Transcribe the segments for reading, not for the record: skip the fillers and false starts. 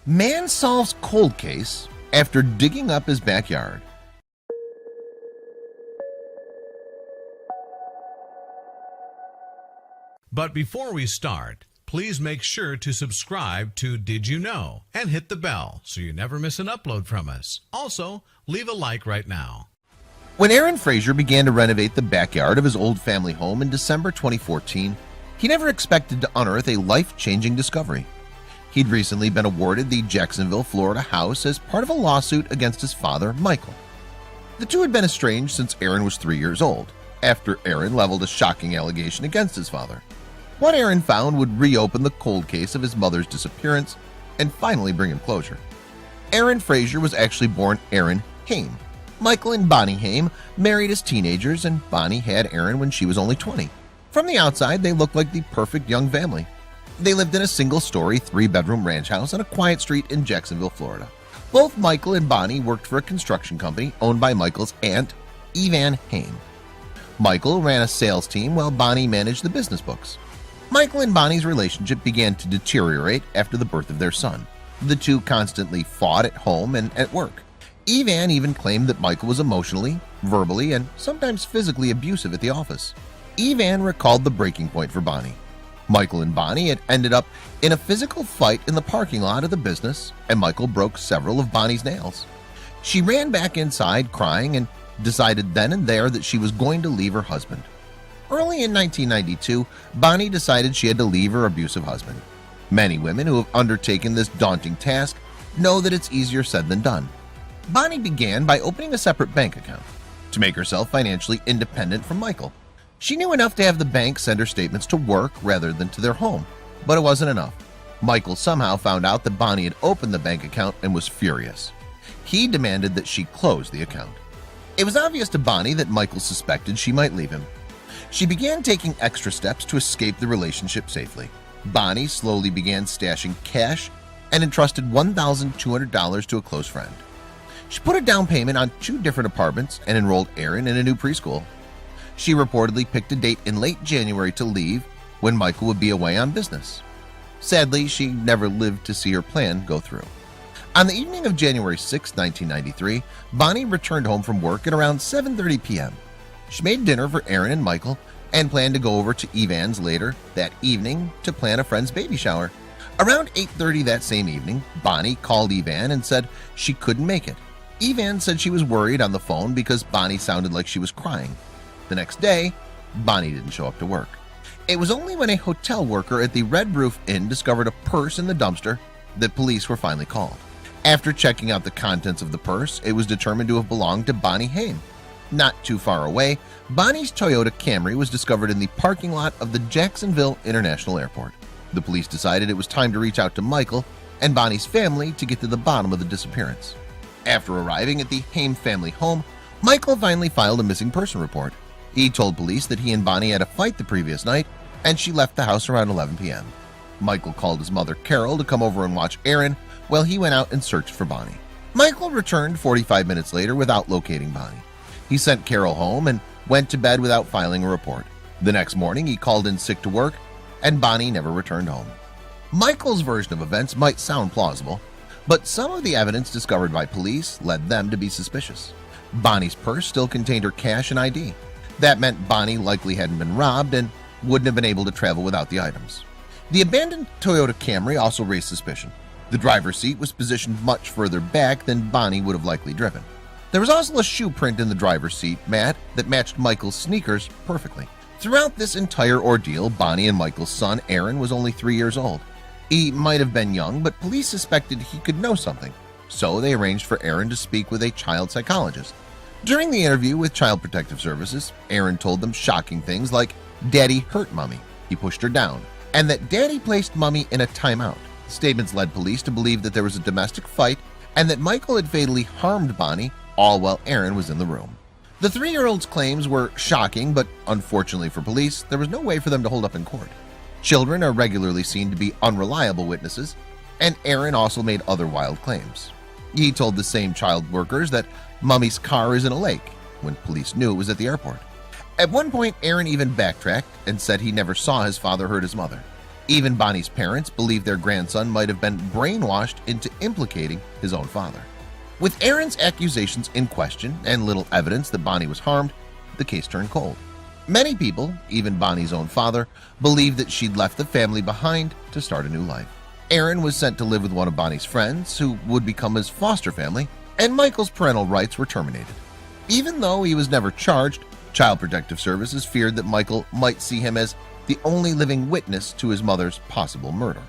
Man solves cold case after digging up his backyard. But before we start, please make sure to subscribe to Did You Know and hit the bell so you never miss an upload from us. Also, leave a like right now. When Aaron Fraser began to renovate the backyard of his old family home in December 2014, he never expected to unearth a life-changing discovery. He'd recently been awarded the Jacksonville, Florida house as part of a lawsuit against his father, Michael. The two had been estranged since Aaron was 3 years old, after Aaron leveled a shocking allegation against his father. What Aaron found would reopen the cold case of his mother's disappearance and finally bring him closure. Aaron Fraser was actually born Aaron Haim. Michael and Bonnie Haim married as teenagers, and Bonnie had Aaron when she was only 20. From the outside, they looked like the perfect young family. They lived in a single-story, 3-bedroom ranch house on a quiet street in Jacksonville, Florida. Both Michael and Bonnie worked for a construction company owned by Michael's aunt, Evan Haim. Michael ran a sales team while Bonnie managed the business books. Michael and Bonnie's relationship began to deteriorate after the birth of their son. The two constantly fought at home and at work. Evan even claimed that Michael was emotionally, verbally, and sometimes physically abusive at the office. Evan recalled the breaking point for Bonnie. Michael and Bonnie had ended up in a physical fight in the parking lot of the business, and Michael broke several of Bonnie's nails. She ran back inside crying and decided then and there that she was going to leave her husband. Early in 1992, Bonnie decided she had to leave her abusive husband. Many women who have undertaken this daunting task know that it's easier said than done. Bonnie began by opening a separate bank account to make herself financially independent from Michael. She knew enough to have the bank send her statements to work rather than to their home, but it wasn't enough. Michael somehow found out that Bonnie had opened the bank account and was furious. He demanded that she close the account. It was obvious to Bonnie that Michael suspected she might leave him. She began taking extra steps to escape the relationship safely. Bonnie slowly began stashing cash and entrusted $1,200 to a close friend. She put a down payment on 2 different apartments and enrolled Aaron in a new preschool. She reportedly picked a date in late January to leave when Michael would be away on business. Sadly, she never lived to see her plan go through. On the evening of January 6, 1993, Bonnie returned home from work at around 7:30 p.m. She made dinner for Aaron and Michael and planned to go over to Evan's later that evening to plan a friend's baby shower. Around 8:30 that same evening, Bonnie called Evan and said she couldn't make it. Evan said she was worried on the phone because Bonnie sounded like she was crying. The next day, Bonnie didn't show up to work. It was only when a hotel worker at the Red Roof Inn discovered a purse in the dumpster that police were finally called. After checking out the contents of the purse, it was determined to have belonged to Bonnie Haim. Not too far away, Bonnie's Toyota Camry was discovered in the parking lot of the Jacksonville International Airport. The police decided it was time to reach out to Michael and Bonnie's family to get to the bottom of the disappearance. After arriving at the Haim family home, Michael finally filed a missing person report. He told police that he and Bonnie had a fight the previous night, and she left the house around 11 p.m. Michael called his mother Carol to come over and watch Aaron while he went out and searched for Bonnie. Michael returned 45 minutes later without locating Bonnie. He sent Carol home and went to bed without filing a report. The next morning, he called in sick to work, and Bonnie never returned home. Michael's version of events might sound plausible, but some of the evidence discovered by police led them to be suspicious. Bonnie's purse still contained her cash and ID. That meant Bonnie likely hadn't been robbed and wouldn't have been able to travel without the items. The abandoned Toyota Camry also raised suspicion. The driver's seat was positioned much further back than Bonnie would have likely driven. There was also a shoe print in the driver's seat mat that matched Michael's sneakers perfectly. Throughout this entire ordeal, Bonnie and Michael's son Aaron was only 3 years old. He might have been young, but police suspected he could know something, so they arranged for Aaron to speak with a child psychologist. During the interview with Child Protective Services, Aaron told them shocking things like, "Daddy hurt Mommy, he pushed her down," and that Daddy placed Mommy in a timeout. Statements led police to believe that there was a domestic fight and that Michael had fatally harmed Bonnie, all while Aaron was in the room. The 3-year-old's claims were shocking, but unfortunately for police, there was no way for them to hold up in court. Children are regularly seen to be unreliable witnesses, and Aaron also made other wild claims. He told the same child workers that Mommy's car is in a lake when police knew it was at the airport. At one point, Aaron even backtracked and said he never saw his father hurt his mother. Even Bonnie's parents believed their grandson might have been brainwashed into implicating his own father. With Aaron's accusations in question and little evidence that Bonnie was harmed, the case turned cold. Many people, even Bonnie's own father, believed that she'd left the family behind to start a new life. Aaron was sent to live with one of Bonnie's friends, who would become his foster family, and Michael's parental rights were terminated. Even though he was never charged, Child Protective Services feared that Michael might see him as the only living witness to his mother's possible murder.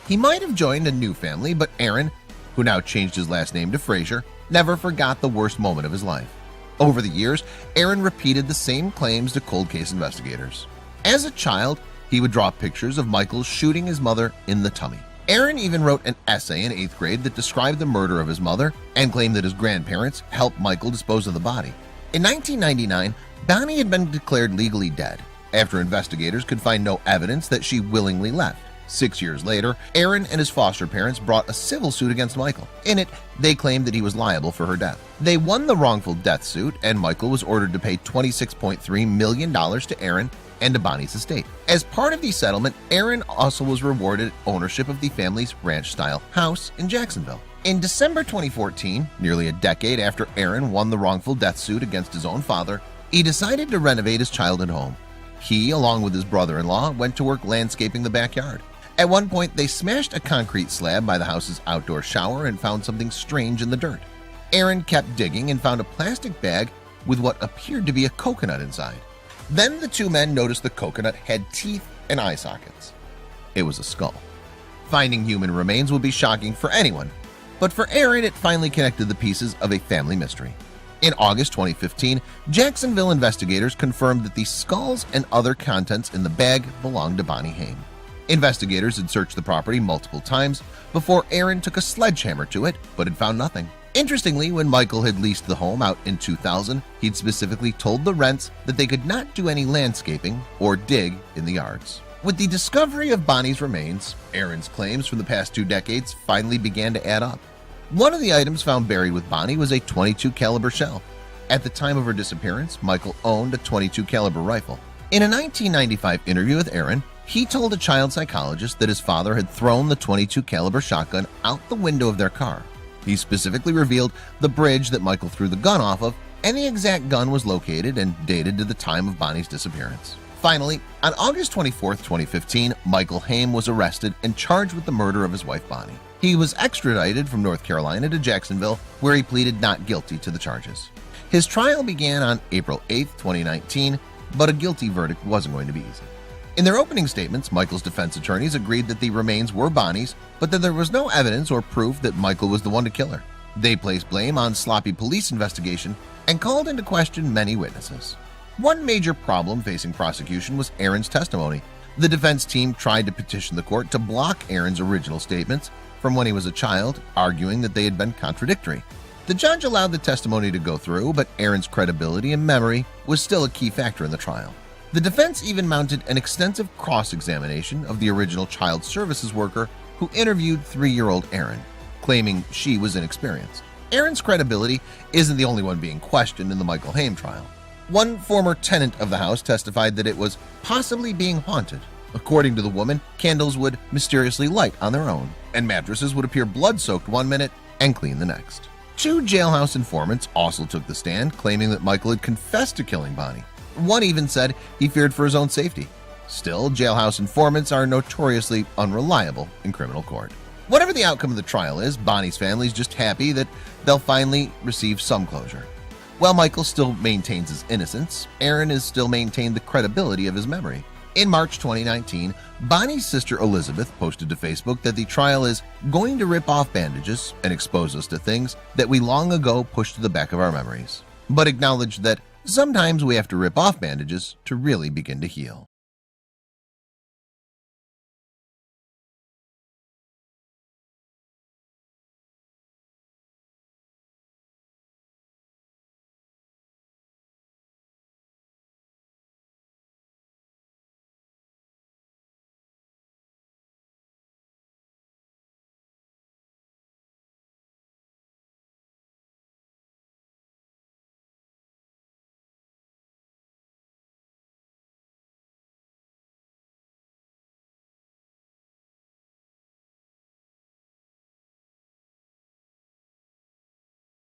He might have joined a new family, but Aaron, who now changed his last name to Fraser, never forgot the worst moment of his life. Over the years, Aaron repeated the same claims to cold case investigators. As a child, he would draw pictures of Michael shooting his mother in the tummy. Aaron even wrote an essay in 8th grade that described the murder of his mother and claimed that his grandparents helped Michael dispose of the body. In 1999, Bonnie had been declared legally dead after investigators could find no evidence that she willingly left. 6 years later, Aaron and his foster parents brought a civil suit against Michael. In it, they claimed that he was liable for her death. They won the wrongful death suit, and Michael was ordered to pay $26.3 million to Aaron and to Bonnie's estate. As part of the settlement, Aaron also was rewarded ownership of the family's ranch-style house in Jacksonville. In December 2014, nearly a decade after Aaron won the wrongful death suit against his own father, he decided to renovate his childhood home. He, along with his brother-in-law, went to work landscaping the backyard. At one point, they smashed a concrete slab by the house's outdoor shower and found something strange in the dirt. Aaron kept digging and found a plastic bag with what appeared to be a coconut inside. Then the two men noticed the coconut had teeth and eye sockets. It was a skull. Finding human remains would be shocking for anyone, but for Aaron, it finally connected the pieces of a family mystery. In August 2015, Jacksonville investigators confirmed that the skulls and other contents in the bag belonged to Bonnie Haim. Investigators had searched the property multiple times before Aaron took a sledgehammer to it, but had found nothing. Interestingly, when Michael had leased the home out in 2000, he'd specifically told the rents that they could not do any landscaping or dig in the yards. With the discovery of Bonnie's remains, Aaron's claims from the past 2 decades finally began to add up. One of the items found buried with Bonnie was a .22 caliber shell. At the time of her disappearance, Michael owned a .22 caliber rifle. In a 1995 interview with Aaron, he told a child psychologist that his father had thrown the .22 caliber shotgun out the window of their car. He specifically revealed the bridge that Michael threw the gun off of, and the exact gun was located and dated to the time of Bonnie's disappearance. Finally, on August 24, 2015, Michael Haim was arrested and charged with the murder of his wife Bonnie. He was extradited from North Carolina to Jacksonville, where he pleaded not guilty to the charges. His trial began on April 8, 2019, but a guilty verdict wasn't going to be easy. In their opening statements, Michael's defense attorneys agreed that the remains were Bonnie's, but that there was no evidence or proof that Michael was the one to kill her. They placed blame on sloppy police investigation and called into question many witnesses. One major problem facing prosecution was Aaron's testimony. The defense team tried to petition the court to block Aaron's original statements from when he was a child, arguing that they had been contradictory. The judge allowed the testimony to go through, but Aaron's credibility and memory was still a key factor in the trial. The defense even mounted an extensive cross-examination of the original child services worker who interviewed 3-year-old Aaron, claiming she was inexperienced. Aaron's credibility isn't the only one being questioned in the Michael Haim trial. One former tenant of the house testified that it was possibly being haunted. According to the woman, candles would mysteriously light on their own, and mattresses would appear blood-soaked one minute and clean the next. 2 jailhouse informants also took the stand, claiming that Michael had confessed to killing Bonnie. One even said he feared for his own safety. Still, jailhouse informants are notoriously unreliable in criminal court. Whatever the outcome of the trial is, Bonnie's family is just happy that they'll finally receive some closure. While Michael still maintains his innocence, Aaron has still maintained the credibility of his memory. In March 2019, Bonnie's sister Elizabeth posted to Facebook that the trial is going to rip off bandages and expose us to things that we long ago pushed to the back of our memories, but acknowledged that sometimes we have to rip off bandages to really begin to heal.